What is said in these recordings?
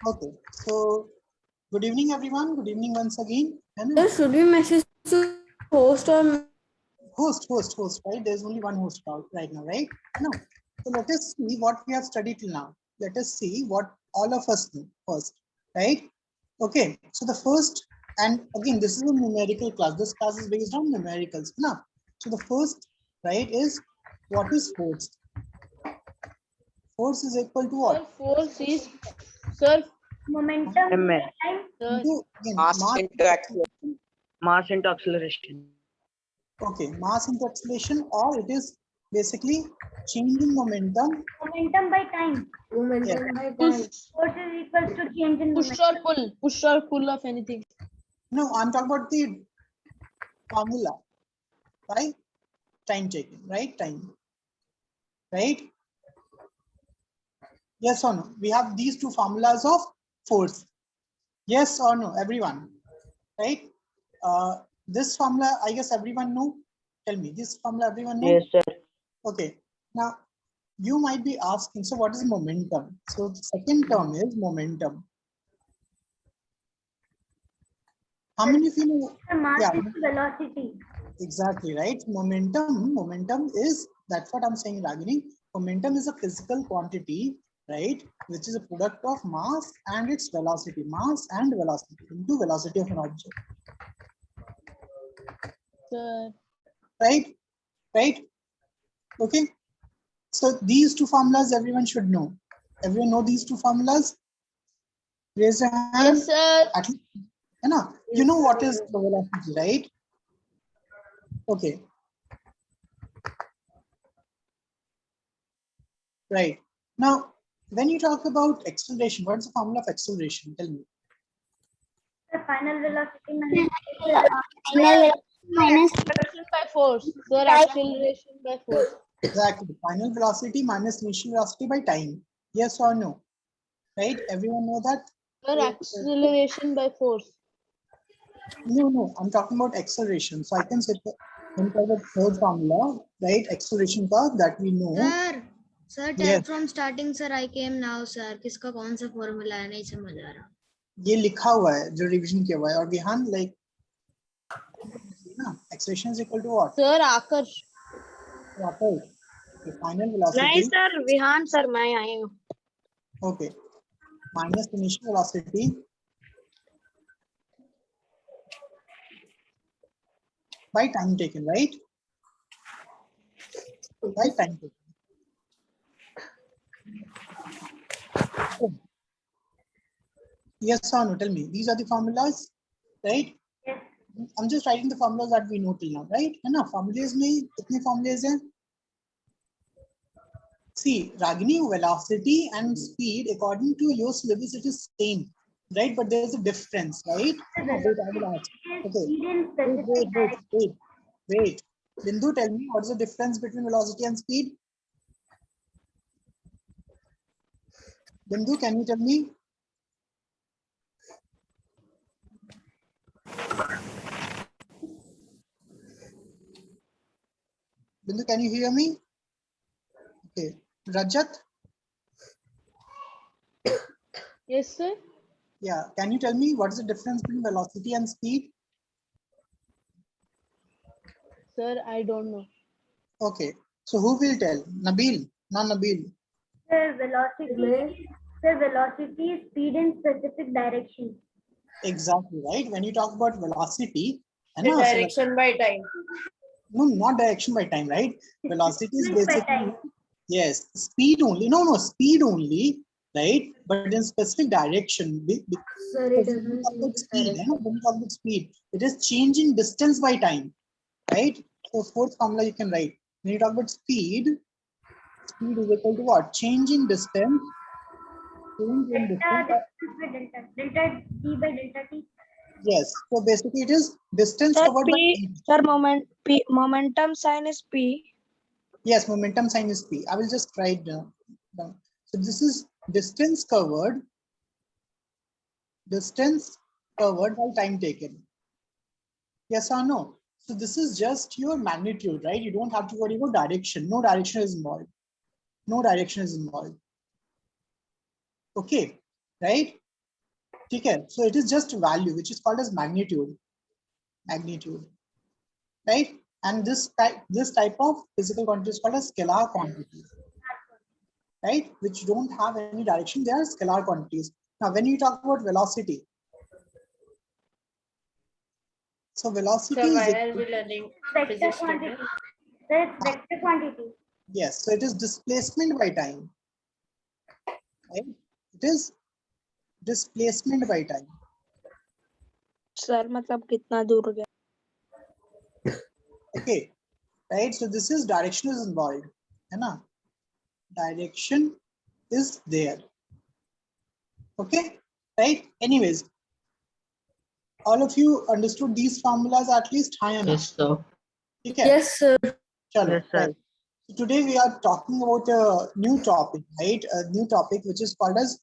Okay, so good evening, everyone. Good evening once again. Sir, should we message to host or Host, right? There's only one host right now, right? No. So let us see what we have studied till now. Let us see what all of us know first, right? Okay, so the first, and again, this is a numerical class. This class is based on numericals. Now, so the first, right, is what is force? Force is equal to what? Sir, force is, sir, momentum MA. time sir, Into, again, Mass into acceleration. Mass into acceleration. Okay, mass into acceleration, or it is basically changing momentum. by time. momentum by push, time? Force is equals to change in push momentum. or pull, push or pull of anything. No, I'm talking about the formula, right? Time taken, right? Time, right? Yes or no? We have these two formulas of force. Yes or no, everyone, right? This formula, I guess everyone know. Tell me, this formula everyone know? Yes, sir. Okay. Now, you might be asking, so what is momentum? So the second term is momentum. How many of you know? The mass Yeah, is velocity. exactly, right? Momentum is, that's what I'm saying, Ragini. Momentum is a physical quantity, right? Which is a product of mass and its velocity. Mass and velocity into velocity of an object. Sir, Right? Right? Okay. So these two formulas everyone should know. Everyone know these two formulas? Raise your hand. yes, sir. At least, you know what is the velocity, right? Okay. Right. Now, when you talk about acceleration, what's the formula of acceleration? Tell me. The final velocity Acceleration by force. Sir, acceleration by force. Exactly. Final velocity minus initial velocity by time. Yes or no? Right? Everyone know that? Sir, acceleration by force. No. I'm talking about acceleration. So I can say the third formula, right? Acceleration curve that we know. Sir Yes. From starting sir I came now sir किसका कौन सा formula है नहीं समझ आ रहा ये लिखा हुआ है जो रिवीजन किया हुआ है और Vihaan like acceleration is equal to what? Sir, Akarsh. What? The final नहीं velocity. सर विहान सर मैं आई हूँ. Okay. Minus initial velocity by time taken, right? By time taken. Yes or no? Tell me. These are the formulas, right? Yes. I'm just writing the formulas that we know till now, right? है ना? Formulas में कितने formulas हैं? See, Ragini, velocity and speed, according to your syllabus, it is same, right? But there is a difference, right? The Wait, I will velocity ask. is Okay. speed in specific direction. Wait. Bindu, tell me what is the difference between velocity and speed? Bindu, can you tell me? Bindu, can you hear me? Okay. Rajat? Yes, sir. Yeah. Can you tell me what is the difference between velocity and speed? Sir, I don't know. Okay. So who will tell? Nabil? Not Nabil. The velocity is speed in specific direction. Exactly, right? When you talk about velocity, The direction by time. No, not direction by time, right? Velocity is Speed by basically, time. yes, speed only. No, speed only, right? But in specific direction. Sir, When it you doesn't talk change about the speed, direction. when you talk about speed, it is changing distance by time, right? So fourth formula you can write. When you talk about speed is equal to what? Change in distance. Change in distance. Delta D by delta T. Yes. So basically it is distance Sir, covered by P, time. sir, momentum sign is P. Yes, momentum sign is P. I will just write down. So this is distance covered while time taken. Yes or no? So this is just your magnitude, right? You don't have to worry about direction. No direction is involved. No direction is involved. Okay, right? ठीक है, so it is just value which is called as magnitude, right? And this type of physical quantity is called as scalar quantity, right? Which don't have any direction, they are scalar quantities. Now, when you talk about velocity, so velocity So is why are equal- we learning Vector physics quantity. today? Sir, it's vector quantity. yes, so it is displacement by time, right? It is displacement by time. Sir मतलब कितना दूर गया? Okay, right? So this is direction is involved, है ना? Direction is there. Okay, right? Anyways, all of you understood these formulas at least, हाँ या ना? Yes, sir. ठीक है? Yes, sir. चलो, Yes, sir. right. So today we are talking about a new topic, right? A new topic which is called as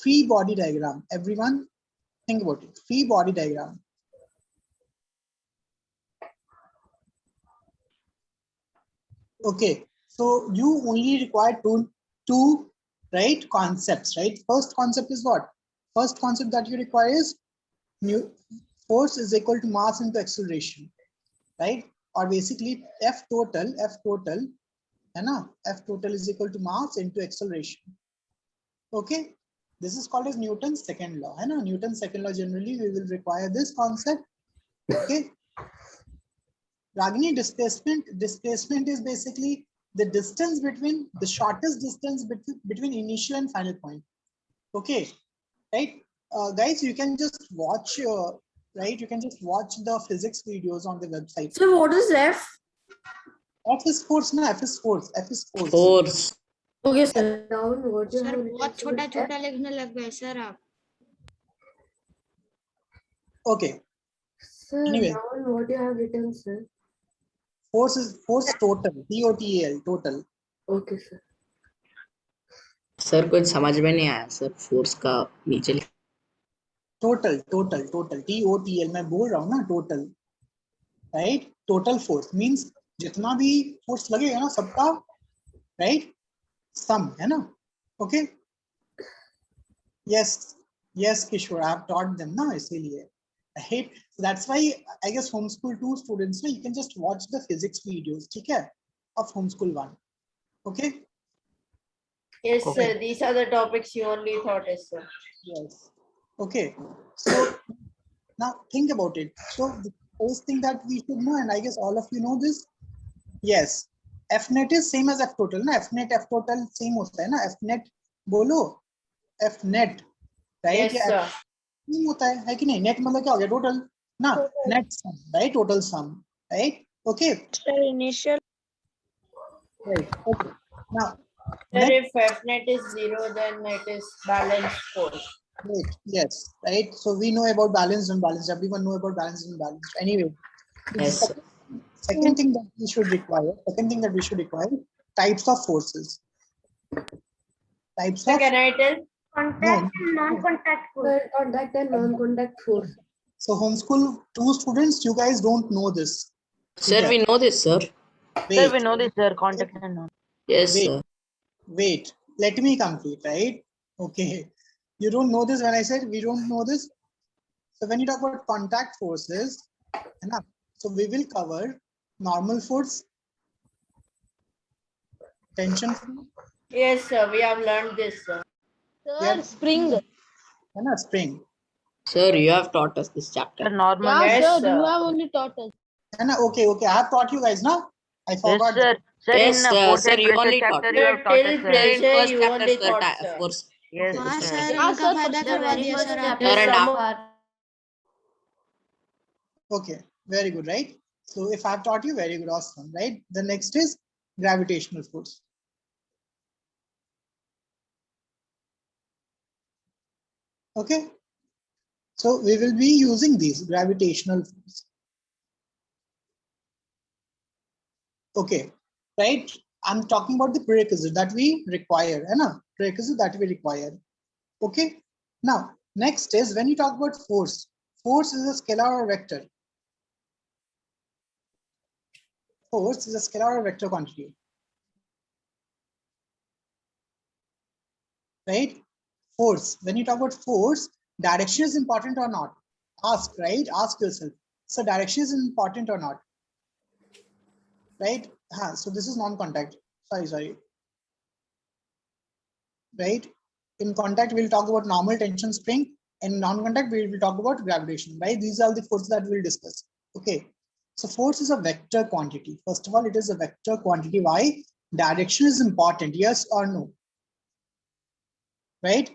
free body diagram. Everyone think about it. Free body diagram. Okay, so you only require two right concepts, right? First concept is what? First concept that you require is force is equal to mass into acceleration, right? Or basically F total, है ना? F total is equal to mass into acceleration. Okay, this is called as Newton's second law, है ना? Newton's second law, generally we will require this concept. Okay. Ragini, displacement is basically the distance between the shortest distance between initial and final point. Okay, right? Guys, you can just watch, right? You can just watch the physics videos on the website. So what is F? F is force, na? F is force. F is force. Force. Okay, sir. Down what you sir have बहुत written, छोटा F? छोटा लिखने लग गए sir आप. Okay. Sir, Anyway. down what you have written, sir. Force is force total. TOTAL total. Okay, sir. Sir कुछ समझ में नहीं आया सर, फोर्स का नीचे Total. TOTL. मैं बोल रहा हूँ ना total. Right? Total force means जितना भी force लगेगा ना सबका, right? Sum, है ना? Okay. Yes, Kishore, I have taught them, na, इसीलिए. Right? So that's why I guess homeschool 2 students, you can just watch the physics videos, ठीक है? Of homeschool 1. Okay? Yes, Okay. sir. These are the topics you only taught us, sir. Yes. Okay. So now think about it. So the first thing that we should know, and I guess all of you know this, yes, F net is same as F total, na? F net, F total same होता है ना? F net बोलो, F net, right? Yes, sir. नहीं होता है कि नहीं? Net मतलब क्या हो गया? Total, ना? Net sum, right? Total sum, right? Okay. Sir, initial. Right. Okay. Now, Sir, net, if F net is 0, then it is balanced force. right. Yes, right. So we know about balanced and unbalanced. Everyone know about balanced and unbalanced. Anyway, Yes, sir. second thing that we should require, types of forces. Types Sir, of can I tell? Contact and non-contact force. Sir, contact and non-contact force. so homeschool 2 students, you guys don't know this. Sir, we know this, sir. Sir, we know this, sir. Contact and non. Yes, Wait. sir. Wait, let me complete, right? Okay. You don't know this when I said we don't know this. So when you talk about contact forces, enough. So we will cover normal force, tension force, Yes, sir. We have learned this, sir. Sir, Yeah. spring. and a spring. Sir, you have taught us this chapter. Normal. Yeah, Yes, sir, sir. you have only taught us. And okay, I have taught you guys now. I forgot. Sir, yes, sir, you only taught us. Sir, till pressure you only taught, sir. Force. Yes, हाँ sir. Sir हाँ, उनका sir, फायदा the करवा very दिया first sir chapter आपने. Sir, and summer. Okay, very good, right? So if I've taught you, very good, awesome, right? The next is gravitational force. Okay, so we will be using these gravitational force. Okay, right? I'm talking about the prerequisite that we require, prerequisite that we require. Okay, now next is when you talk about force. Force is a scalar or vector. Force is a scalar or vector quantity. Right? Force. When you talk about force, direction is important or not? Ask, right? Ask yourself. So direction is important or not? Right? So this is non-contact. Sorry. Right? In contact, we'll talk about normal tension spring. In non-contact, we will talk about gravitation, right? These are the forces that we'll discuss. Okay. So force is a vector quantity. First of all, it is a vector quantity. Why? Direction is important. Yes or no? Right?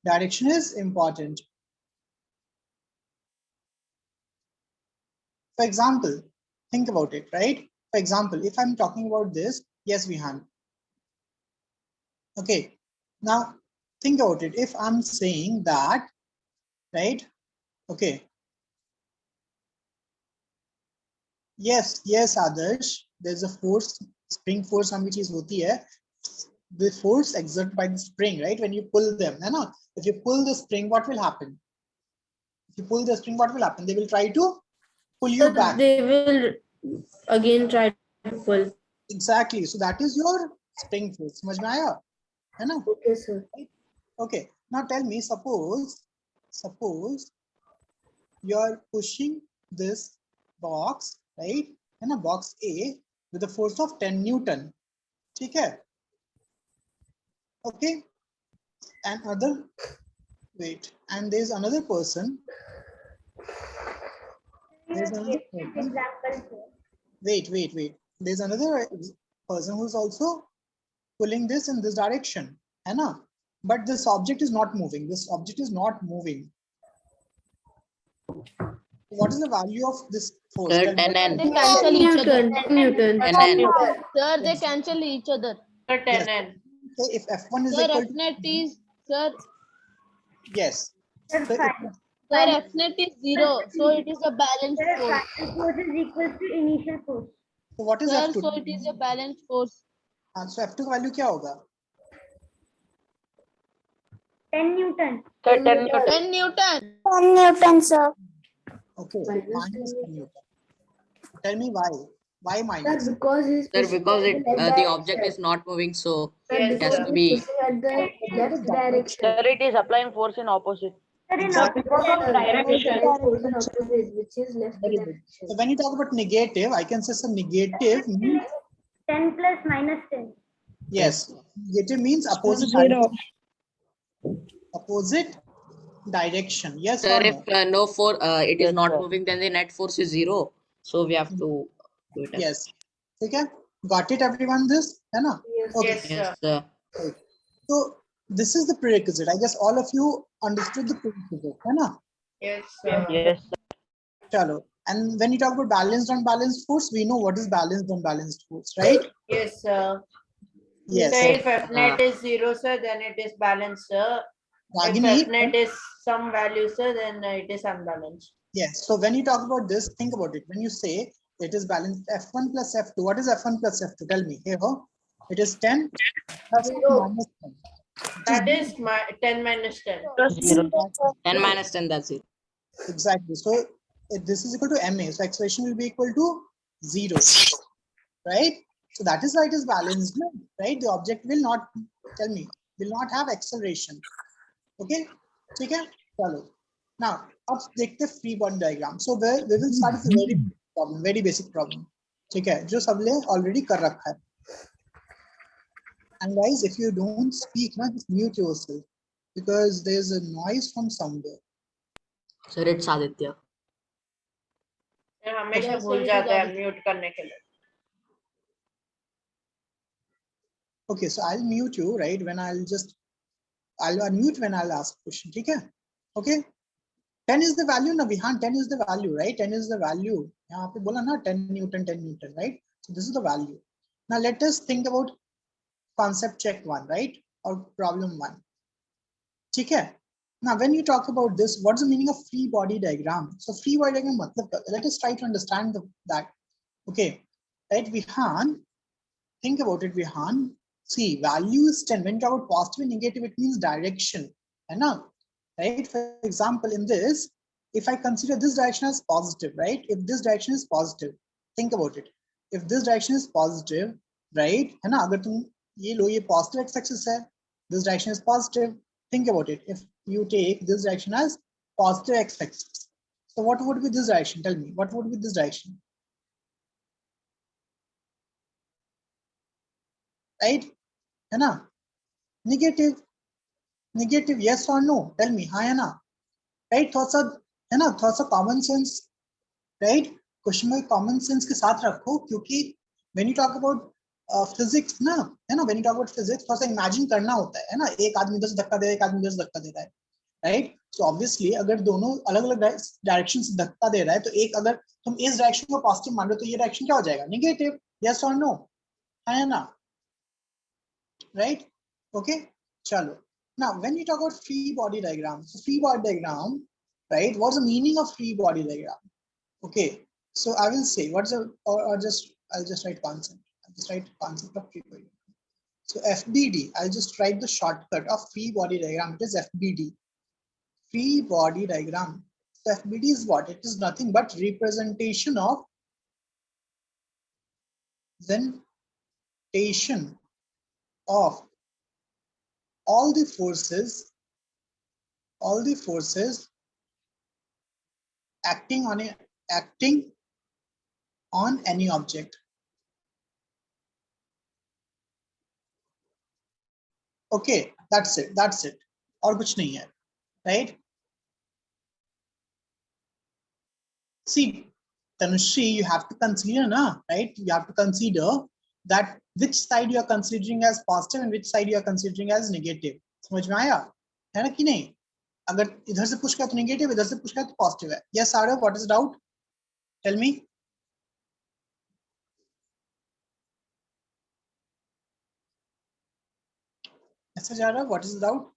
Direction is important. For example, think about it, right? For example, if I'm talking about this, yes, Vihan. Okay. Now, think about it. If I'm saying that, right? Okay. Yes, Adarsh. There's a force, spring force on which is hoti hai. The force exerted by the spring, right? When you pull them, no? If you pull the spring, what will happen? If you pull the spring, what will happen? They will try to pull you back. They will again try to pull. Exactly. So that is your spring force. समझ में आया? है ना? Okay, sir. Okay. Now tell me, suppose you are pushing this box, right? In a box A with a force of 10 Newton. Okay. Okay. And there's another person. There's another person. Wait. There's another person who's also pulling this in this direction. Anna. But this object is not moving. What is the value of this force? Sir, 10N. They cancel each other. Newton. 10N. Sir, they cancel each other. 10N. So if F1 is Sir, equal F to net is, sir, yes. Sir, So if- final F net is 0. So it is a balanced force. final force is equal to initial force. so what is Sir, F2? so it is a balanced force. So F2 का value क्या होगा? 10 Newton. 10 Newton. 10 Newton. 10 Newton, sir. Okay, minus 10 Newton. Tell me why? Why minus? Sir, because he's Sir, pushing because at it the left the direction. object is not moving, so Yes, it has sir. to be. Pushing at the left direction. Sir, it is applying force in opposite. Sir, in Exactly. Direction. Force in opposite, which is left Very good. direction. So when you talk about negative, I can say some negative means 10 plus minus 10. yes. Negative means opposite direction. Yes Sir, or if no? it is not moving, then the net force is 0. So we have to do it. as- Yes. Okay. Got it, everyone? This, है ना? Yes. Okay. Yes, Yes, sir. sir. So this is the prerequisite. I guess all of you understood the prerequisite, है ना? Yes, sir. Yes, sir. Chalo. And when you talk about balanced and unbalanced force, we know what is balanced and unbalanced force, right? Yes, sir. Yes. So if F net is 0, sir, then it is balanced, sir. If Ragini, F net is some value, sir, then it is unbalanced. yes. So when you talk about this, think about it. When you say it is balanced F1 plus F2, what is F1 plus F2? Tell me. Here, it is 10 plus 0. minus 10. That is 10 minus 10. 10 minus 10, that's it. Exactly. So if this is equal to MA. So acceleration will be equal to 0. Right? So that is why it is balanced, right? The object will not, tell me, will not have acceleration. Okay? Okay? Follow. Now, अब देखते हैं free body diagram. So we will start with a very basic problem. ठीक है? जो सबने already कर रखा है. And guys, if you don't speak, just mute yourself because there's a noise from somewhere. Sir, it's Aditya. ये हमेशा Yes, भूल sir, जाता है it is म्यूट करने के लिए. Okay, so I'll mute you, right? I'll unmute when I'll ask question. Okay? 10 is the value, na Vihan, 10 is the value, right? 10 is the value. यहाँ पे बोला ना 10 Newton, right? So this is the value. Now let us think about concept check 1, right? Or problem 1. Okay? Now when you talk about this, what's the meaning of free body diagram? So free body diagram, let us try to understand that. Okay, right? Vihan, think about it, Vihan. See, value is 10. When you talk about positive and negative, it means direction. Right? For example, in this, if I consider this direction as positive, right? If this direction is positive, think about it. If this direction is positive, right? अगर तुम ये लो ये positive x-axis है, this direction is positive. Think about it. If you take this direction as positive x-axis. So what would be this direction? Tell me, what would be this direction? Right? है ना? Negative. Negative, yes or no? Tell me, हाँ या ना? Right? थोड़ा सा है ना? थोड़ा सा common sense, right? क्वेश्चन में common sense के साथ रखो, क्योंकि when you talk about physics ना, है ना? When you talk about physics, थोड़ा सा imagine करना होता है ना? एक आदमी इधर से धक्का दे रहा है, एक आदमी इधर से धक्का दे रहा है, right? So obviously अगर दोनों अलग-अलग डायरेक्शन से धक्का दे रहा है, तो एक अगर तुम इस डायरेक्शन को पॉजिटिव मान लो, तो ये डायरेक्शन क्या हो जाएगा? Negative, yes or no? है ना? Right? Okay? चलो. Now, when you talk about free body diagram, so free body diagram, right? What's the meaning of free body diagram? Okay, so I will say what's the or just I'll just write concept. I'll just write concept of free body. So FBD, I'll just write the shortcut of free body diagram. It is FBD. Free body diagram. So FBD is what? It is nothing but representation of all the forces acting on any object. Okay, that's it. और कुछ नहीं है, right? See, Tanushree, you have to consider, na, right? You have to consider that which side you are considering as positive and which side you are considering as negative. समझ में आया? है ना कि नहीं? अगर इधर से पुश किया तो नेगेटिव, इधर से पुश किया तो पॉजिटिव है. Yes, Arav, what is the doubt? Tell me. Yes, Arav, what is the doubt?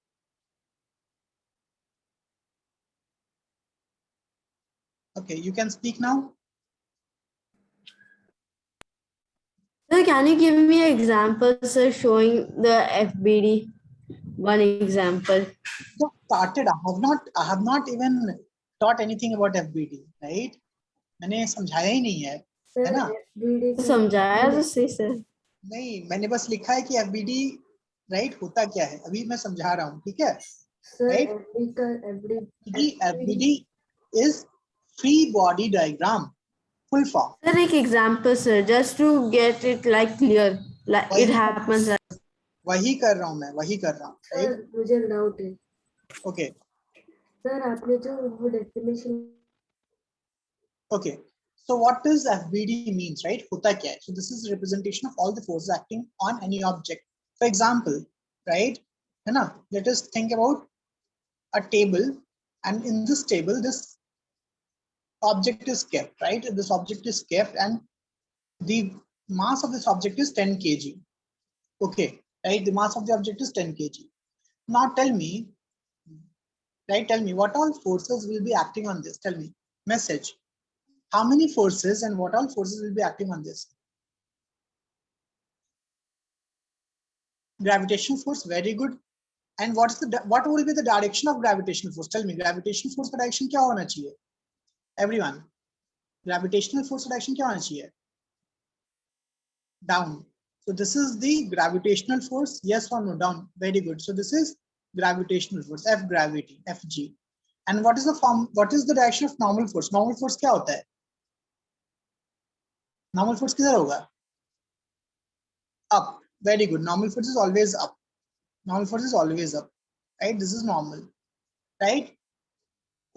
Okay, you can speak now. Sir, can you give me an example, sir, showing the FBD? One example. So started. I have not even taught anything about FBD, right? मैंने समझाया ही नहीं है ना? समझाया तो सही sir. नहीं, मैंने बस लिखा है कि FBD, right, होता क्या है? अभी मैं समझा रहा हूँ, ठीक है? Right? FBD is free body diagram, full form. Sir, एक example, sir, just to get it like clear, like it happens. वही कर रहा हूँ मैं, वही कर रहा हूँ. सर मुझे डाउट है. Okay. सर आपने जो वो definition. Okay. So what does FBD means, right? होता क्या है? So this is representation of all the forces acting on any object. For example, right? है ना? Let us think about a table, and in this table, this object is kept, right? This object is kept, and the mass of this object is 10 kg. Okay, right? The mass of the object is 10 kg. Now tell me, right? Tell me what all forces will be acting on this. Tell me, message. How many forces and what all forces will be acting on this? Gravitational force, very good. And what will be the direction of gravitational force? Tell me, gravitational force का direction क्या होना चाहिए? Everyone, gravitational force का direction क्या होना चाहिए? Down. So this is the gravitational force. Yes or no? Down. Very good. So this is gravitational force. F gravity. Fg. And what is the form? What is the direction of normal force? Normal force क्या होता है? Normal force किधर होगा? Up. Very good. Normal force is always up. Normal force is always up. Right? This is normal. Right?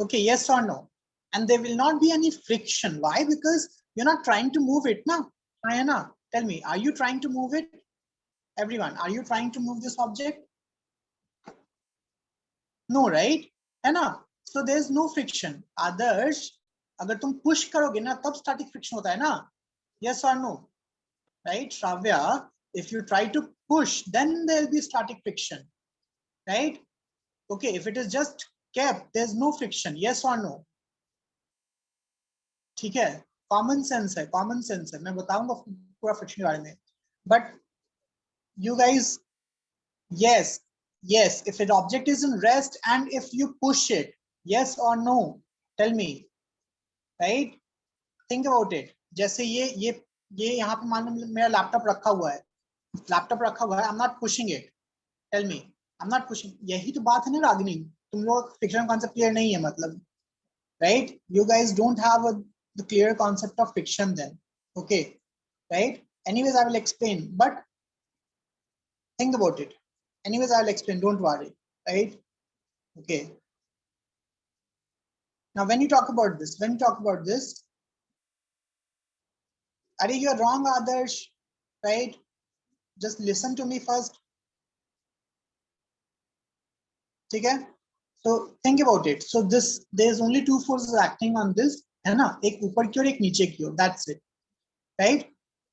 Okay. Yes or no? And there will not be any friction. Why? Because you're not trying to move it now. Ayana, tell me, are you trying to move it? Everyone, are you trying to move this object? No, right? है ना? So there's no friction. Others, अगर तुम push करोगे ना, तब static friction होता है ना? Yes or no? Right, Shravya? If you try to push, then there'll be static friction. Right? Okay, if it is just kept, there's no friction. Yes or no? ठीक है? Common sense है, common sense है. मैं बताऊंगा पूरा friction के बारे में. But you guys, yes, if an object is in rest and if you push it, yes or no? Tell me, right? Think about it. जैसे ये यहाँ पे मान लो मेरा लैपटॉप रखा हुआ है. लैपटॉप रखा हुआ है. I'm not pushing it. Tell me, I'm not pushing. यही तो बात है ना रागिनी. तुम लोग फ्रिक्शन कॉन्सेप्ट क्लियर नहीं है मतलब, right? You guys don't have the clear concept of friction then, okay, right? Anyways I will explain, but think about it. Anyways, I'll explain, don't worry, right? Okay. Now, when you talk about this, are you wrong, Adarsh, right? Just listen to me first. Okay? So think about it. So there's only two forces acting on this, है ना? एक ऊपर की ओर, एक नीचे की ओर. That's it, right?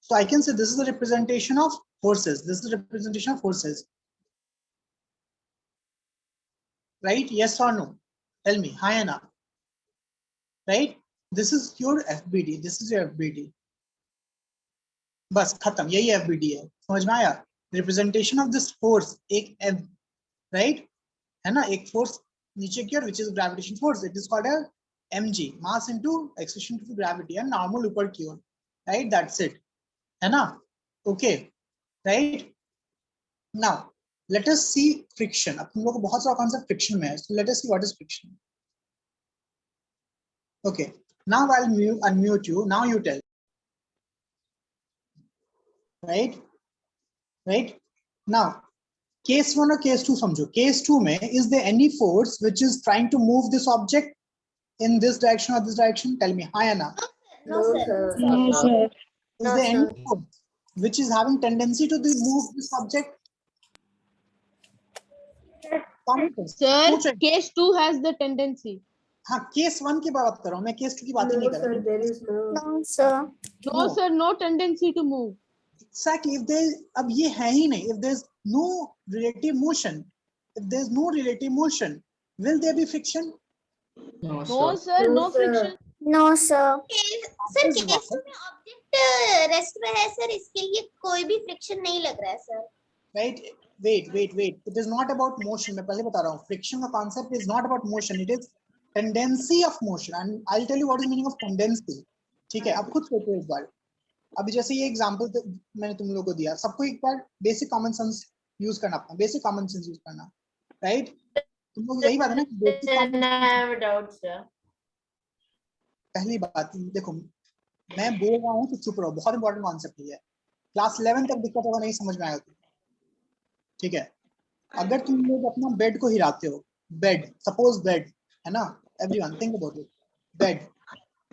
So I can say this is the representation of forces. This is the representation of forces. Right? Yes or no? Tell me. Hi and now. Right? This is your FBD. This is your FBD. बस खत्म, यही FBD है. समझ में आया? Representation of this force एक M, right? है ना? एक force नीचे की ओर, which is gravitation force. It is called a mg, mass into acceleration to gravity, and normal ऊपर की ओर. Right? That's it. है ना? Okay. Right? Now let us see friction. अब तुम लोग को बहुत सारा concept friction में है. So let us see what is friction. Okay. Now I'll unmute you. Now you tell. Right? Right? Now, case 1 or case 2 समझो. Case 2 में, is there any force which is trying to move this object in this direction or this direction? Tell me. Hi, Anna. No, sir. No, sir. Is there any force which is having tendency to move this object? Sir, सोच रहे- case 2 has the tendency. हाँ, case 1 की बात कर रहा हूँ मैं, case 2 की बात ही नहीं No, कर रहा sir. हूँ. There is no. No, sir. No, No. sir, no tendency to move. Exactly. If there, अब ये है ही नहीं. If there's no relative motion, will there be friction? No, No, sir. sir, No, no sir. friction. No, sir. That is why- object rest में है sir, इसके लिए कोई भी फ्रिक्शन नहीं लग रहा है sir. Right? Wait. It is not about motion. मैं पहले बता रहा हूँ. Friction का concept is not about motion. It is tendency of motion. And I'll tell you what is the meaning of tendency. ठीक है? अब खुद सोचो एक बार. अभी जैसे ये एग्जांपल मैंने तुम लोगों को दिया, सबको एक बार बेसिक कॉमन सेंस यूज करना, अपना बेसिक कॉमन सेंस यूज करना, राइट? तुम लोग यही बात है ना, basic common I have a doubt, sir. पहली बात देखो, मैं बोल रहा हूँ तो चुप रहो, बहुत इंपॉर्टेंट कॉन्सेप्ट है. क्लास 11 तक दिक्कत होगा, नहीं समझ में आएगा तो ठीक है. अगर तुम लोग अपना बेड को हिलाते हो, बेड, सपोज बेड है ना, everyone think about it, bed,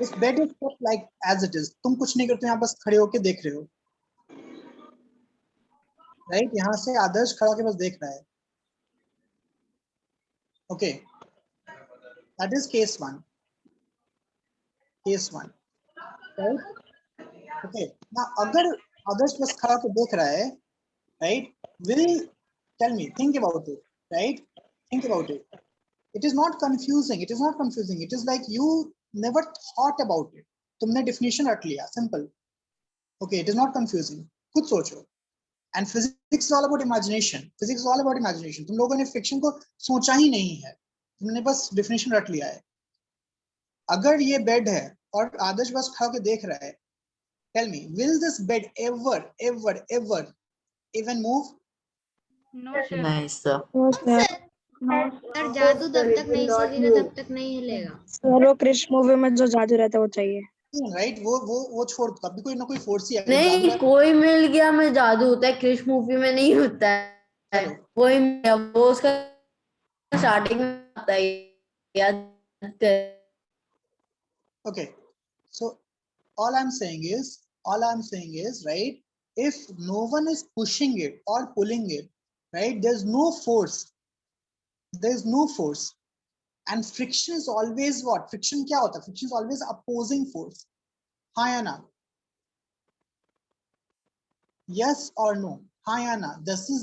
इस bed is kept like as it is. तुम कुछ नहीं करते, यहाँ बस खड़े होके देख रहे हो, राइट? यहाँ से आदर्श खड़ा होके बस देख रहा है. Okay, that is case 1. Right? Okay, now अगर आदर्श बस खड़ा होके देख रहा है, right, will tell me, think about it, right? Think about it. It is not confusing. It is like you never thought about it. तुमने definition रट लिया, simple. Okay, it is not confusing. खुद सोचो. And physics is all about imagination. तुम लोगों ने friction को सोचा ही नहीं है, तुमने बस definition रट लिया है. अगर ये bed है और आदर्श बस खा के देख रहा है, tell me, will this bed ever even move? Nice, sir. Sir जादू तब तक नहीं सीखेगा तब तक नहीं हिलेगा. सर वो कृष्ण मूवी में जो जादू रहता है वो चाहिए. राइट? वो छोड़, कभी कोई ना कोई फोर्स ही है. नहीं, कोई मिल गया में जादू होता है, कृष्ण मूवी में नहीं होता है. कोई वो उसका स्टार्टिंग में आता है याद कर. Okay, so all I'm saying is, right, if no one is pushing it or pulling it, right, there's no force, and friction is always what? Friction क्या होता है? Friction is always opposing force. Hi Anna, yes or no? Hi Anna, this is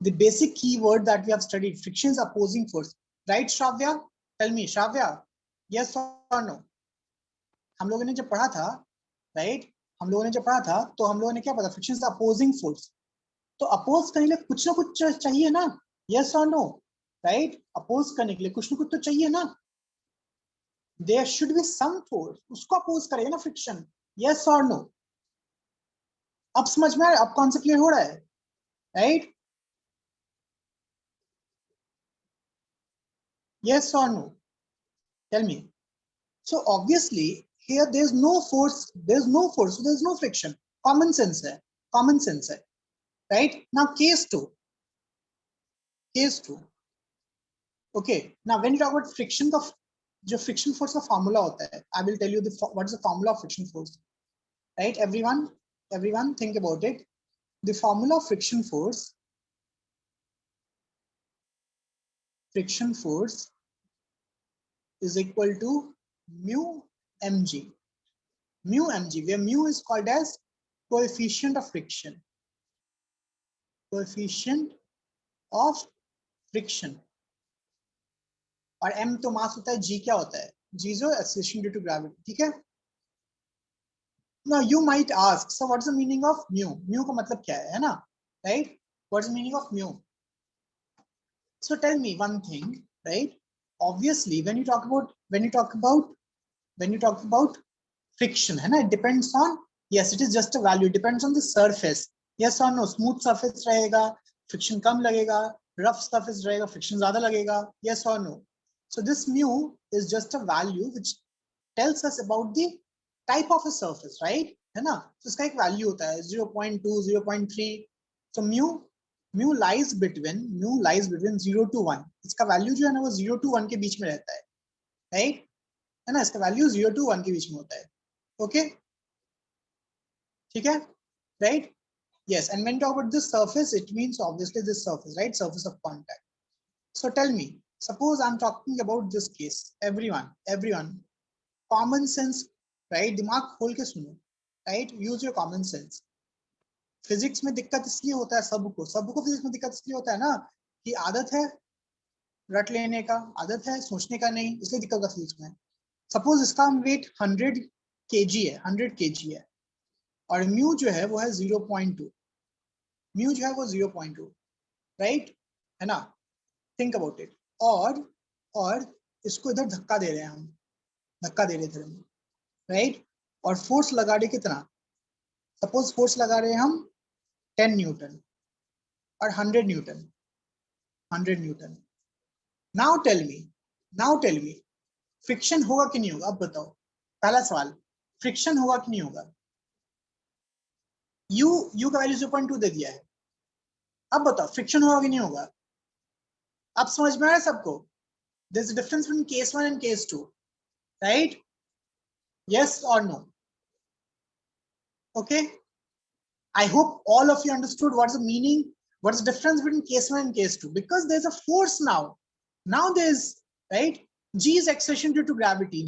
the basic keyword that we have studied. Friction is opposing force, right? Shravya, tell me, Shravya, yes or no? हम लोगों ने जब पढ़ा था, right, तो हम लोगों ने क्या पढ़ा? Friction is opposing force. तो अपोज करने के लिए कुछ ना कुछ चाहिए ना, यस और नो, राइट? अपोज करने के लिए कुछ ना कुछ तो चाहिए ना, there should be some force, उसको अपोज करेगा ना फ्रिक्शन, यस और नो? अब समझ में आ रहा है? अब कॉन्सेप्ट क्लियर हो रहा है, right? Yes or no? Tell me. So obviously here there's no force, so there's no friction. Common sense है, common sense है, right? Now case 2. Okay, now when you talk about friction का जो friction force का formula होता है, I will tell you what is the formula of friction force, right? Everyone think about it. The formula of friction force is equal to mu mg. Mu mg, where mu is called as coefficient of friction. Coefficient of friction. और m तो मास होता है, g क्या होता है? g is acceleration due to gravity. ठीक है? Now you might ask, so what is the meaning of mu? Mu का मतलब क्या है ना? Right? What is the meaning of mu? So tell me one thing, right? Obviously, when you talk about friction, है ना? It depends on, yes, it is just a value. It depends on the surface. Yes or no? Smooth surface रहेगा, friction कम लगेगा. Rough surface रहेगा, friction ज़्यादा लगेगा. Yes or no? So this mu is just a value which tells us about the type of a surface, right? है ना? So इसका एक value होता है 0.2, 0.3. So mu lies between 0 to 1. इसका value जो है ना वो 0 to 1 के बीच में रहता है, right? है ना? इसका value 0 to 1 के बीच में होता है. Okay? ठीक है? Right? Yes. And when you talk about this surface, it means obviously this surface, right? Surface of contact. So tell me, suppose I'm talking about this case. Everyone, common sense, right? दिमाग खोल के सुनो, right? Use your common sense. Physics में दिक्कत इसलिए होता है सबको फिजिक्स में दिक्कत इसलिए होता है ना कि आदत है रट लेने का, आदत है सोचने का नहीं, इसलिए दिक्कत होता है फिजिक्स में. सपोज इसका वेट 100 kg है और म्यू जो है वो है 0.2. म्यू जो है वो 0.2, राइट? है ना? Think about it. और इसको इधर धक्का दे रहे हैं हम, राइट? और फोर्स लगा रहे कितना? सपोज फोर्स लगा रहे हैं हम 10 न्यूटन और 100 newton. Now tell me friction होगा कि नहीं होगा? अब बताओ. पहला सवाल, फ्रिक्शन होगा कि नहीं होगा? यू का वैल्यू 0.2 दे दिया है. अब बताओ फ्रिक्शन होगा कि नहीं होगा? अब समझ में आया सबको? There is a difference between case 1 and case 2, right? Yes और no? Okay, I hope all of you understood what's the meaning, what's the difference between case 1 and case 2, because there's a force now. Now there's, right? G is acceleration due to gravity.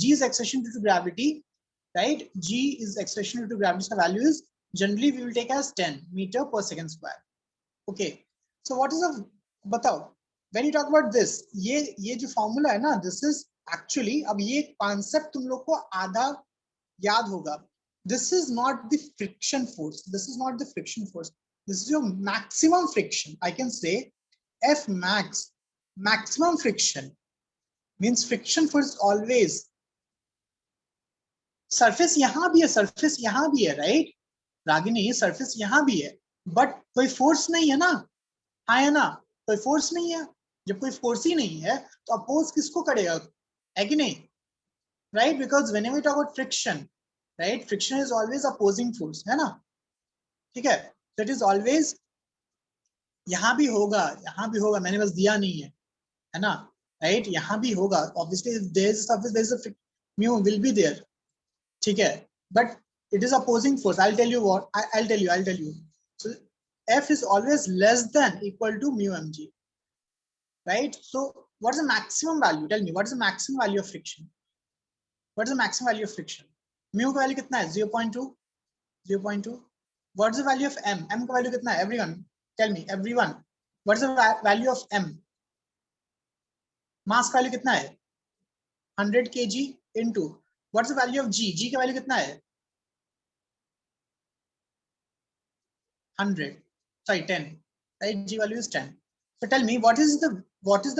Right? G is acceleration due to gravity. So value is generally we will take as 10 meter per second square. Okay. So what is the, batao, when you talk about this, ये जो formula है ना, this is actually, अब ये concept तुम लोग को आधा याद होगा. This is not the friction force. This is your maximum friction. I can say F max, maximum friction, means friction force always. Surface यहाँ भी है, right? रागिनी, surface यहाँ भी है, but कोई force नहीं है ना? हाँ है ना? कोई force नहीं है. जब कोई force ही नहीं है, तो oppose किसको करेगा? है कि नहीं? Right? Because whenever we talk about friction, right, friction is always opposing force, है ना? ठीक है? That is always, यहाँ भी होगा, मैंने बस दिया नहीं है ना? Right? यहाँ भी होगा. Obviously, if there is a surface, there is a mu will be there. ठीक है? But it is opposing force. I'll tell you what. I'll tell you. So F is always less than equal to mu mg. Right? So what is the maximum value? Tell me, what is the maximum value of friction? Mu का value कितना है? 0.2. What is the value of m? M का value कितना है? Everyone, tell me. Everyone, what is the value of m? मास का value कितना है? 100 kg into what is the value of g? G का वैल्यू कितना है? 100. Sorry, 10. Right? G value is 10. So tell me, what is the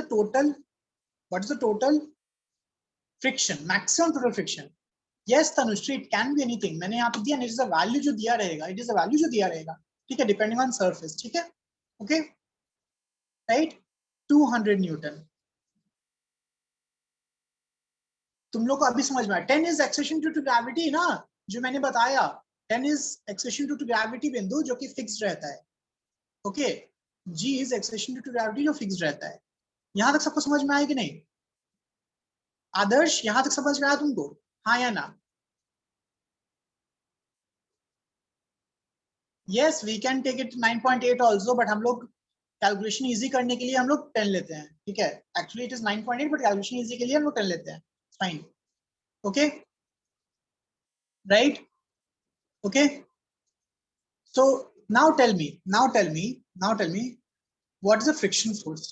total friction? Maximum total friction. Yes, Tanushree, it can be anything. मैंने यहाँ पे दिया, it is a value जो दिया रहेगा. ठीक है, depending on surface. ठीक है? Okay, right? 200 Newton. तुम लोग को अभी समझ में आया 10 is acceleration due to gravity ना, जो मैंने बताया 10 is acceleration due to gravity Bindu जो कि फिक्स्ड रहता है। Okay, g is acceleration due to gravity जो फिक्स्ड रहता है। यहां तक सबको समझ में आया कि नहीं? आदर्श यहां तक समझ में आया तुमको, हाँ या ना? Yes we can take it 9.8 also, but हम लोग कैलकुलेशन इजी करने के लिए हम लोग 10 लेते हैं, ठीक है। Actually it is 9.8 but calculation easy के लिए हम लोग 10 लेते हैं, fine. Okay right, okay. So now tell me what is the friction force?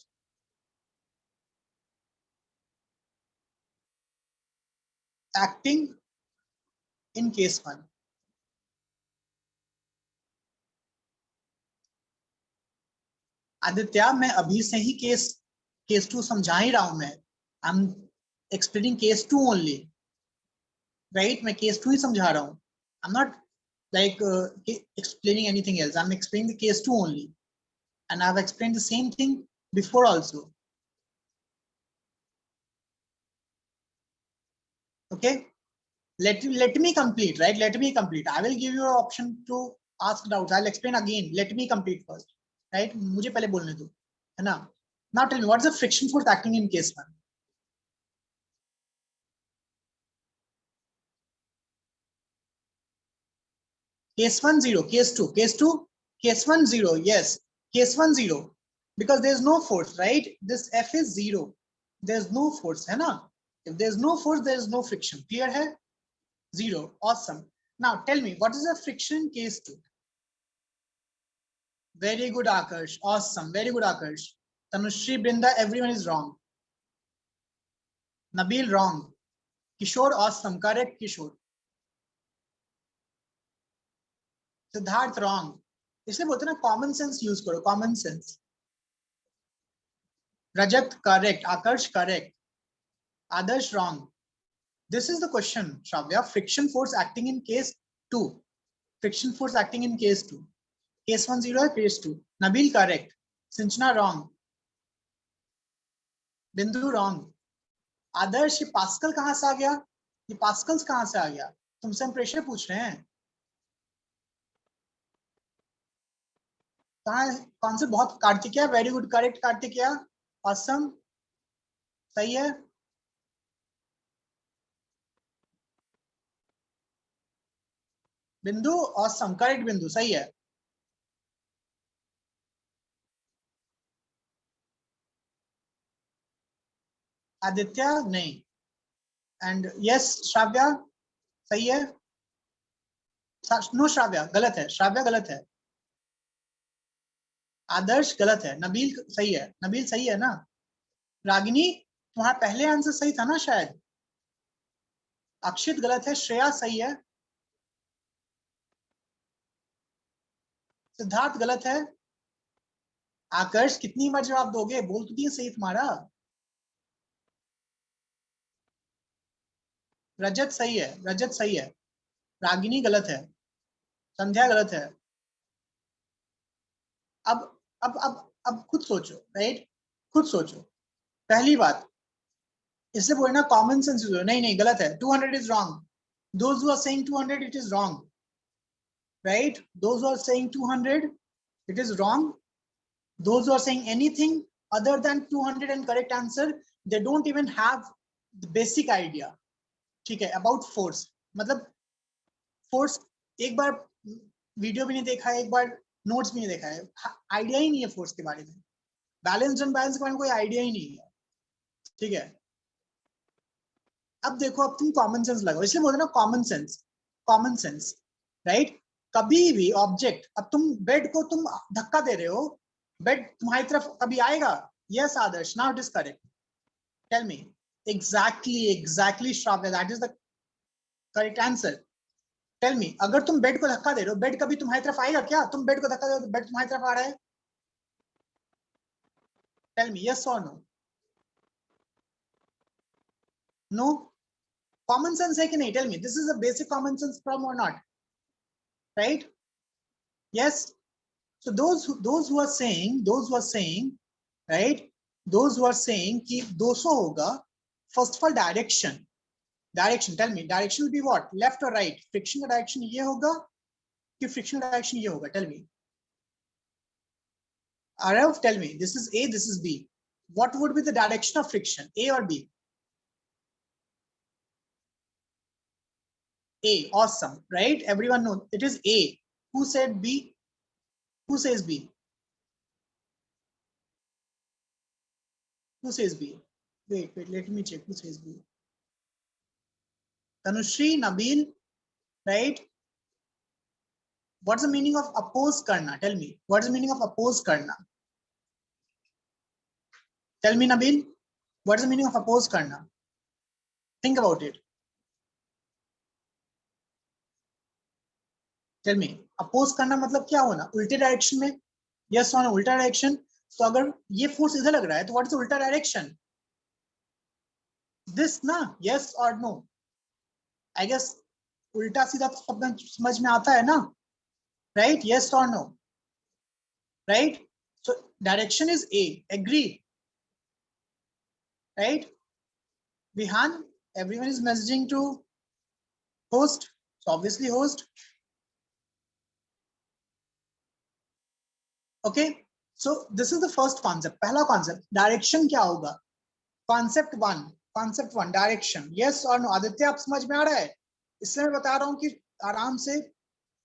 Acting in case 1. Aditya मैं अभी से ही केस 2 समझा ही रहा हूं मैं, I am explaining case 2 only, right? मैं केस 2 ही समझा रहा हूं, आई am not like explaining anything else. I'm explaining the case 2 only, and I've explained the same thing before also. Okay, let me complete, right? Let me complete. I will give you an option to ask doubts. I'll explain again. Let me complete first, right? मुझे पहले बोलने दो, है ना? Now tell me, what is the friction force acting in case 1? Case 1 0, case 2, case 1 0, yes, case 1 0, because there is no force, right? This F is 0, there is no force, है ना? If there is no force, there is no friction. Clear है? 0, awesome. Now tell me, what is the friction in case 2? Very good Akash, awesome, very good Akash. Tanushri, Brinda, everyone is wrong. Nabil wrong. Kishore, awesome, correct Kishore. Siddharth wrong, इसलिए बोलते ना common sense use करो, common sense. Rajat correct, Aakarsh correct, Adarsh wrong. This is the question Shravya, friction force acting in case 2, friction force acting in case 2, case 1 0 है, case 2। Nabeel correct, Sinchana wrong, Bindu wrong. Adarsh ये Pascal कहां से आ गया? ये पास्कल्स कहां से आ गया? तुमसे हम प्रेशर पूछ रहे हैं, कौन से? बहुत Kartikeya, very good, correct Kartikeya, awesome, सही है। बिंदु ऑसम, करेक्ट बिंदु, सही है। आदित्य नहीं, एंड यस श्राव्या सही है। नो श्राव्या गलत है, श्राव्या गलत है, आदर्श गलत है, नबील सही है, नबील सही है ना? रागिनी तुम्हारा पहले आंसर सही था ना शायद? अक्षित गलत है, श्रेया सही है, सिद्धार्थ गलत है, आकर्ष कितनी बार जवाब दोगे? बोल तो दिए सही तुम्हारा। रजत सही है, रजत सही है, रागिनी गलत है, संध्या गलत है। अब खुद सोचो, राइट? खुद सोचो। पहली बात इससे बोलना कॉमन सेंस यूज, नहीं नहीं गलत है, 200 is wrong. Those who are saying 200 it is wrong, right? Those who are saying 200 it is wrong. Those who are saying anything other than 200 and correct answer, they don't even have the basic idea, ठीक है, about force। मतलब force एक बार video भी नहीं देखा है, एक बार notes भी नहीं देखा है, आइडिया ही नहीं है फोर्स के बारे में, बैलेंस अनबैलेंस के बारे में कोई आइडिया ही नहीं है, ठीक है। अब देखो, अब तुम कॉमन सेंस लगाओ, इसलिए बोलते ना common sense, common sense, right? कभी भी ऑब्जेक्ट, अब तुम बेड को तुम धक्का दे रहे हो, बेड तुम्हारी तरफ कभी आएगा? Yes Adarsh, now it is correct, tell me. Exactly Shravya, that is the correct answer. Tell me, अगर तुम बेड को धक्का दे रहे हो, बेड कभी तुम्हारी तरफ आएगा क्या? तुम बेड को धक्का दे रहे हो, बेड तुम्हारी तरफ आ रहा है? टेल मी, यस और नो? नो? कॉमन सेंस है कि नहीं? Tell me, this is a basic common sense problem और not, right? Yes. So those who are saying, right, those who are saying कि 200 होगा, first of all direction, direction, tell me direction will be what, left और right? Friction का direction ये होगा कि friction का direction ये होगा? Tell me Arav, tell me, this is A, this is B. What would be the direction of friction, A or B? A, awesome, right? Everyone knows it is A. Who said B? Who says B? Who says B? Wait, let me check. Who says B? Tanushri, Nabil, right? What's the meaning of oppose karna? Tell me. What's the meaning of oppose karna? Tell me, Nabil. What's the meaning of oppose karna? Think about it. Tell me. Oppose करना मतलब क्या होना? उल्टे direction में? Yes or no? उल्टा direction. तो अगर ये फोर्स इधर लग रहा है तो what is the उल्टा डायरेक्शन? This ना? Yes or no? I guess उल्टा सीधा तो सब समझ में आता है ना? Right? Yes or no? Right? So direction is A. Agree? Right? Vihan, everyone is messaging to host. So obviously host. Okay. So this is the first concept. पहला concept. Direction क्या होगा? Concept one. Direction. Yes or no? Aditya आप समझ में आ रहा है? इसलिए मैं बता रहा हूँ कि आराम से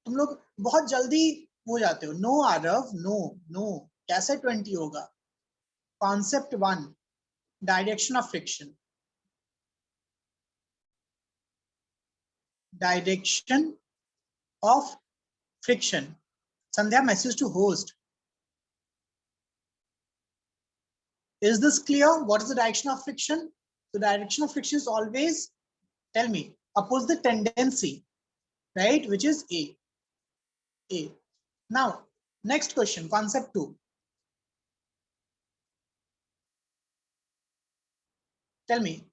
तुम लोग बहुत जल्दी हो जाते हो. No Aarav, no. कैसे 20 होगा? Concept 1. Direction of friction. Direction of friction. Sandhya, message to host. Is this clear? What is the direction of friction? The direction of friction is always, tell me, oppose the tendency, right? Which is A. Now, next question, concept 2. Tell me,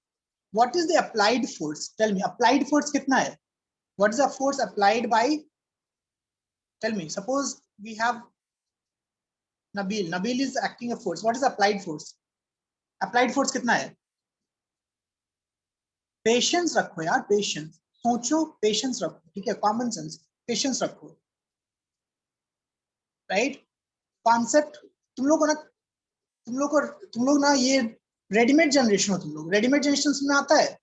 what is the applied force? Tell me, applied force कितना है? What is the force applied by? Tell me, suppose we have Nabil. Nabil is acting a force. What is applied force? Applied force कितना है? Patience रखो यार, patience. सोचो, patience रखो. ठीक है, common sense. Patience रखो. Right? Concept. तुम लोग ना ये रेडीमेड जनरेशन हो. तुम लोग रेडीमेड जनरेशन में आता है.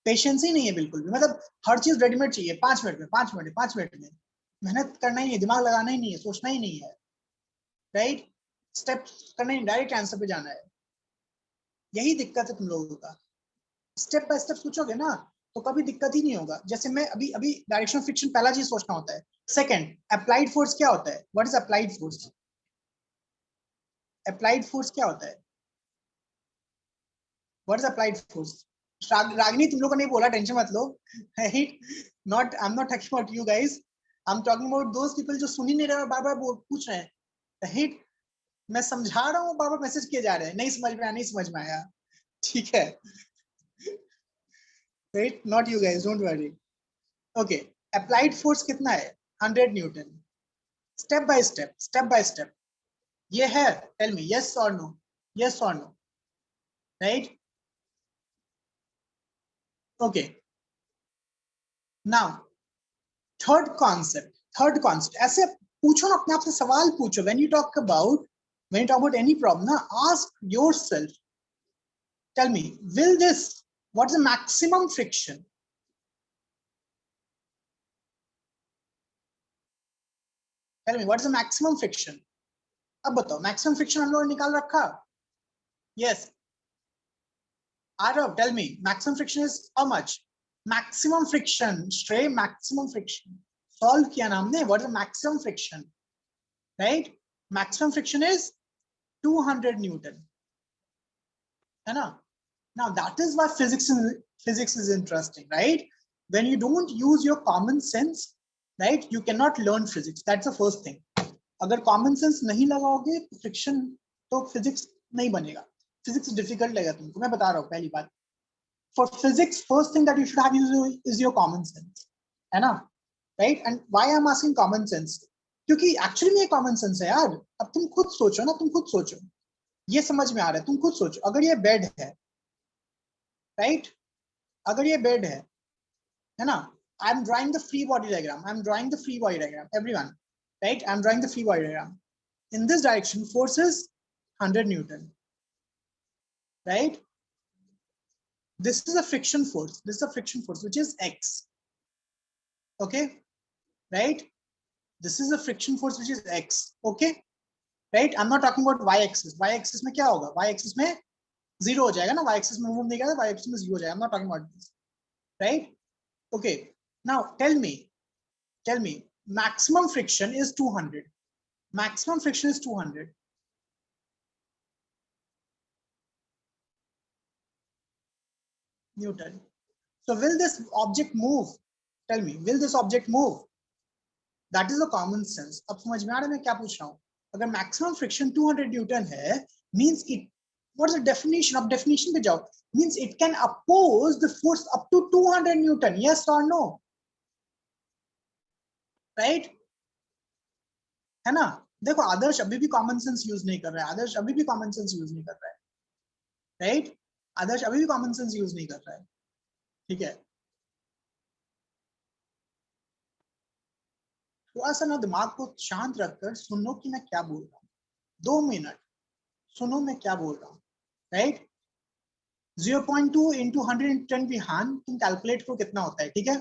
पेशेंस ही नहीं है बिल्कुल भी. मतलब हर चीज रेडीमेड चाहिए. 5 मिनट में. मेहनत करना ही नहीं, दिमाग लगाना ही नहीं है, सोचना ही नहीं है. राइट? स्टेप करना ही, डायरेक्ट आंसर पे जाना है. यही दिक्कत है तुम लोगों का. स्टेप बाय स्टेप सोचोगे ना तो कभी दिक्कत ही नहीं होगा. जैसे मैं अभी डायरेक्शन ऑफ फ्रिक्शन पहला चीज सोचना होता है. सेकंड, अप्लाइड फोर्स क्या होता है? What is applied force? Applied force क्या होता है? What is applied force? Ragini तुम लोगों ने बोला, टेंशन मत लो. Not I am not talking about you guys. I am talking about those people जो सुन ही नहीं रहे और बार-बार पूछ रहे हैं. राइट? मैं समझा रहा हूँ, बार-बार मैसेज किए जा रहे हैं. नहीं समझ में आया. ठीक है. Right? Not you guys, don't worry. Okay, applied force कितना है? 100 Newton. Step by step. ये है, tell me, yes or no? Yes or no? Right? Okay. Now, third concept. ऐसे पूछो ना, अपने आप से सवाल पूछो. When you talk about any problem, ना, ask yourself. Tell me, will this? What is the maximum friction? Tell me, what is the maximum friction? अब बताओ, maximum friction हम लोगों ने निकाल रखा? Yes. Arav, tell me, maximum friction is how much? Maximum friction, stray maximum friction. Solve किया ना हमने. What is the maximum friction? Right? Maximum friction is 200 Newton. है ना? Now that is why physics is interesting, right? When you don't use your common sense, right, you cannot learn physics. That's the first thing. अगर common sense नहीं लगाओगे तो friction तो physics नहीं बनेगा. Physics difficult लगेगा तुमको. मैं बता रहा हूँ पहली बात. For physics, first thing that you should have is your common sense, है ना? Right? And why I'm asking common sense? क्योंकि actually में common sense है यार. अब तुम खुद सोचो ना, तुम खुद सोचो. ये समझ में आ रहा है, तुम खुद सोचो. अगर ये बेड है, राइट? अगर ये बेड है ना, I am drawing the free body diagram, I am drawing the free body diagram, everyone, right? I am drawing the free body diagram. In this direction, force is 100 Newton, right? This is a friction force. This is a friction force, which is X. Okay, right? This is a friction force, which is X. Okay, right? I'm not talking about y-axis. Y-axis में क्या होगा? Y-axis में 0 हो जाएगा ना? Y-axis में move नहीं करेगा, y-axis में 0 हो जाएगा. I'm not talking about this, right? Okay. Now tell me, maximum friction is 200. Maximum friction is 200. Newton. So will this object move? Tell me, will this object move? That is the common sense. अब समझ में आ रहा है मैं क्या पूछ रहा हूँ? अगर maximum friction 200 Newton है, means it, what is the definition? अब definition पे जाओ. Means it can oppose the force up to 200 Newton. Yes or no? Right? है ना? देखो आदर्श अभी भी कॉमन सेंस यूज नहीं कर रहा है. आदर्श अभी भी कॉमन सेंस यूज नहीं कर रहा है, राइट? आदर्श अभी भी कॉमन सेंस यूज नहीं कर रहा है. ठीक है, थोड़ा सा ना दिमाग को शांत रखकर सुनो कि मैं क्या बोल रहा हूँ. 2 मिनट सुनो मैं क्या बोल रहा हूँ, राइट? 0.2 into 110 विहान तुम कैलकुलेट करो कितना होता है. ठीक है,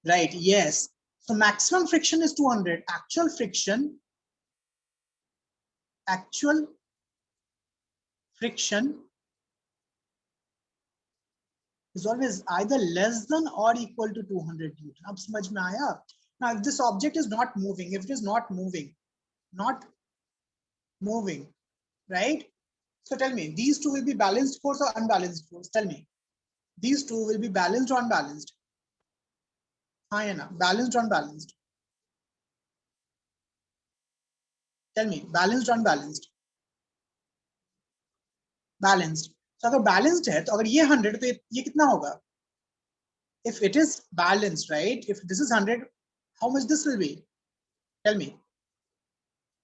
right? Yes. So maximum friction is 200. actual friction is always either less than or equal to 200 Newton. अब समझ में आया? Now if this object is not moving, if it is not moving, right? So tell me, these two will be balanced force or unbalanced force? Tell me, these two will be balanced or unbalanced? हाँ या ना? Balanced or unbalanced? Tell me, balanced or unbalanced? Balanced. So अगर balanced है तो अगर ये 100 तो ये कितना होगा? If it is balanced, right? If this is 100, how much this will be? Tell me.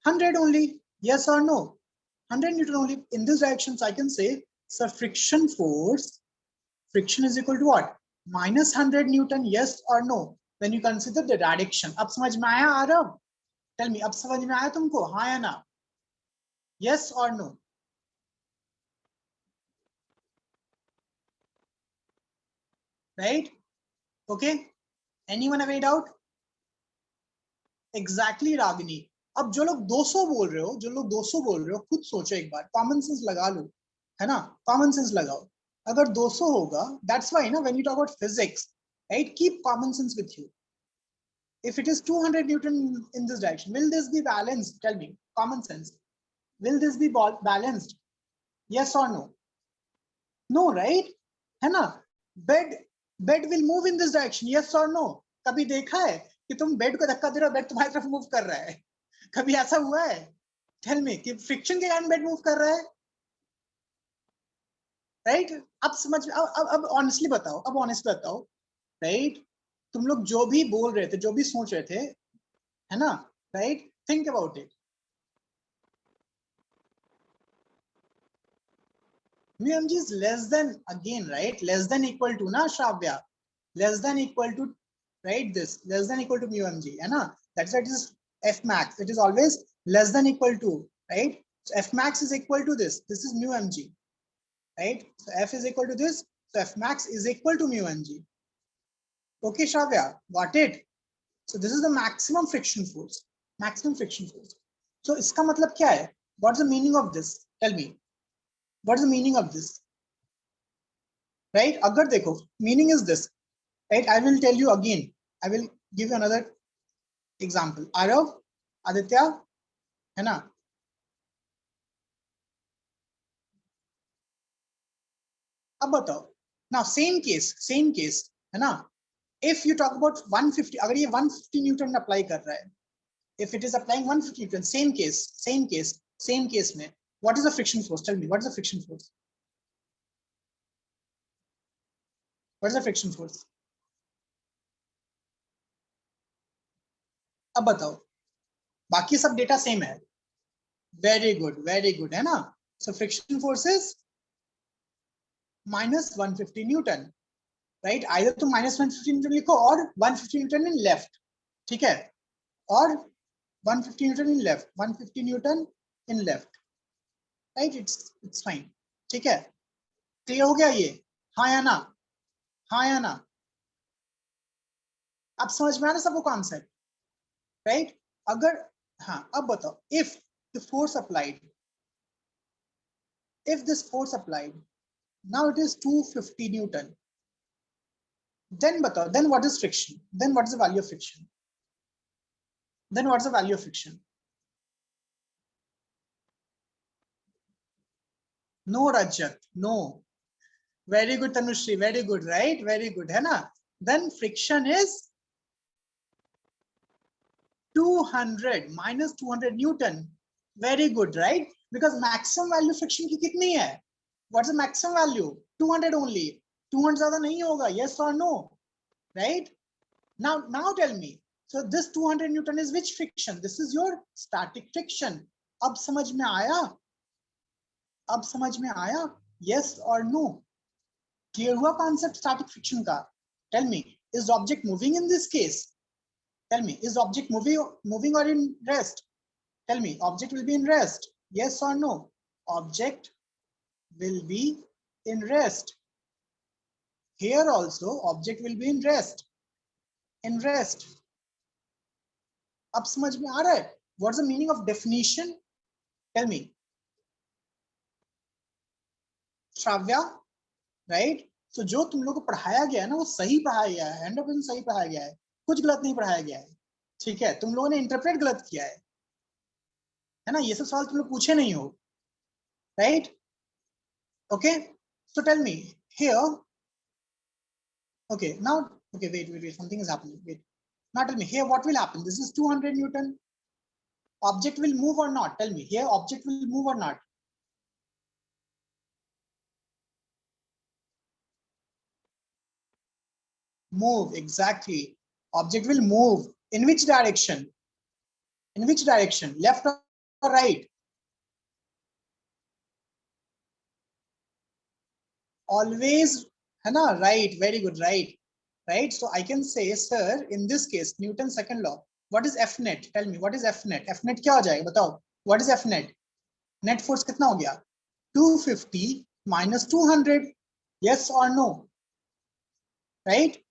100 only. Yes or no? 100 Newton only. In this direction, so I can say, so friction force, friction is equal to what? Minus 100 Newton. Yes or no? When you consider the direction. अब समझ में आया Aarav? Tell me, अब समझ में आया तुमको? हाँ या ना? Yes or no? Right? Okay. Anyone have any doubt? Exactly, Ragini. अब जो लोग 200 बोल रहे हो, खुद सोचो एक बार, कॉमन सेंस लगा लो, है ना? कॉमन सेंस लगाओ. अगर 200 होगा, that's why ना, when you talk about physics, right? Keep common sense with you. If it is 200 Newton in this direction, will this be balanced? Tell me, common sense. Will this be balanced? Yes or no? No, right? है ना? Bed will move in this direction. Yes or no? कभी देखा है कि तुम bed को धक्का दे रहे हो, बेड तुम्हारी तरफ मूव कर रहा है? कभी ऐसा हुआ है? Tell me कि फ्रिक्शन के कारण बेड मूव कर रहा है, राइट? अब समझ, अब ऑनेस्टली बताओ, राइट? तुम लोग जो भी बोल रहे थे, जो भी सोच रहे थे, है ना, right? Think about it. mu mg is less than, again, right? Less than equal to na, Shravya? Less than equal to, right? This less than equal to mu mg, है ना? That's why it is f max. It is always less than equal to, right? So f max is equal to this. This is mu mg, right? So f is equal to this. So f max is equal to mu mg. Okay, Shravya, got it? So this is the maximum friction force. Maximum friction force. So इसका मतलब क्या है? What's the meaning of this? Tell me. What is the meaning of this? Right? अगर देखो, meaning is this. Right? I will tell you again. I will give you another example. Arav, Aditya, है ना? अब बताओ. Now same case, है ना? If you talk about 150, अगर ये 150 Newton apply कर रहा है, if it is applying 150 Newton, same case में, what is the friction force? Tell me, what is the friction force? What is the friction force? अब बताओ. बाकी सब डेटा सेम है. Very good, है ना? So friction force is minus 150 Newton. Right, either तुम -150 Newton लिखो और 150 न्यूटन इन लेफ्ट, ठीक है, और 150 Newton in left, 150 Newton in left, right, it's fine, ठीक है, क्लियर हो गया ये, हाँ या ना, हाँ या ना, अब समझ में आ रहा सबको कॉन्सेप्ट, राइट, अगर हाँ अब बताओ, if the force applied, if this force applied, now it is 250 Newton, then batao, then what is friction, then what is the value of friction, then what's the value of friction? No Rajat, no, very good Tanushri, very good, right, very good, है ना, then friction is 200 minus 200 Newton, very good, right, because maximum value friction की कितनी है, what's the maximum value, 200 only, 200 ज़्यादा नहीं होगा, yes or no, right, now tell me, so this 200 Newton is which friction, this is your static friction, अब समझ में आया, अब समझ में आया, yes or no, clear हुआ concept static friction का, tell me, is the object moving in this case, tell me, is the object moving or in rest, tell me, object will be in rest, yes or no, object will be in rest, here also object will be in rest, अब समझ में आ रहा है, what's the meaning of definition, tell me, Shravya, right, so जो तुम लोग को पढ़ाया गया है ना वो सही पढ़ाया गया है, 100% सही पढ़ाया गया है, कुछ गलत नहीं पढ़ाया गया है, ठीक है, तुम लोगों ने इंटरप्रेट गलत किया है ना, ये सब सवाल तुम लोग पूछे नहीं हो, right, okay, so tell me here, okay, now, okay, wait, something is happening, wait, now tell me here what will happen, this is 200 Newton, object will move or not, tell me, here object will move or not, move, exactly, object will move, in which direction, left or right, always, है ना, right, very good, right, so I can say, sir, in this case, Newton's second law, what is F net, tell me, what is F net, क्या हो जाएगा, बताओ, what is F net, net force कितना हो गया, 250 minus 200, yes or no, right,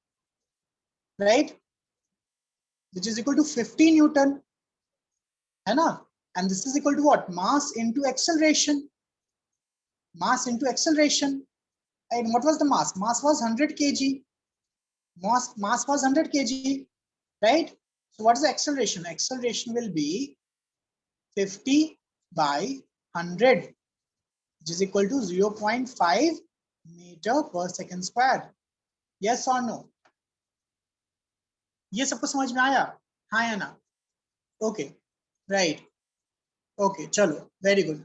which is equal to 50 Newton, है ना, and this is equal to what, mass into acceleration, and what was the mass was 100 kg, mass was 100 kg, right, so what is the acceleration will be 50 by 100, which is equal to 0.5 meter per second square, yes or no, ये सबको समझ में आया, हाँ या ना, okay, right, okay, चलो, very good,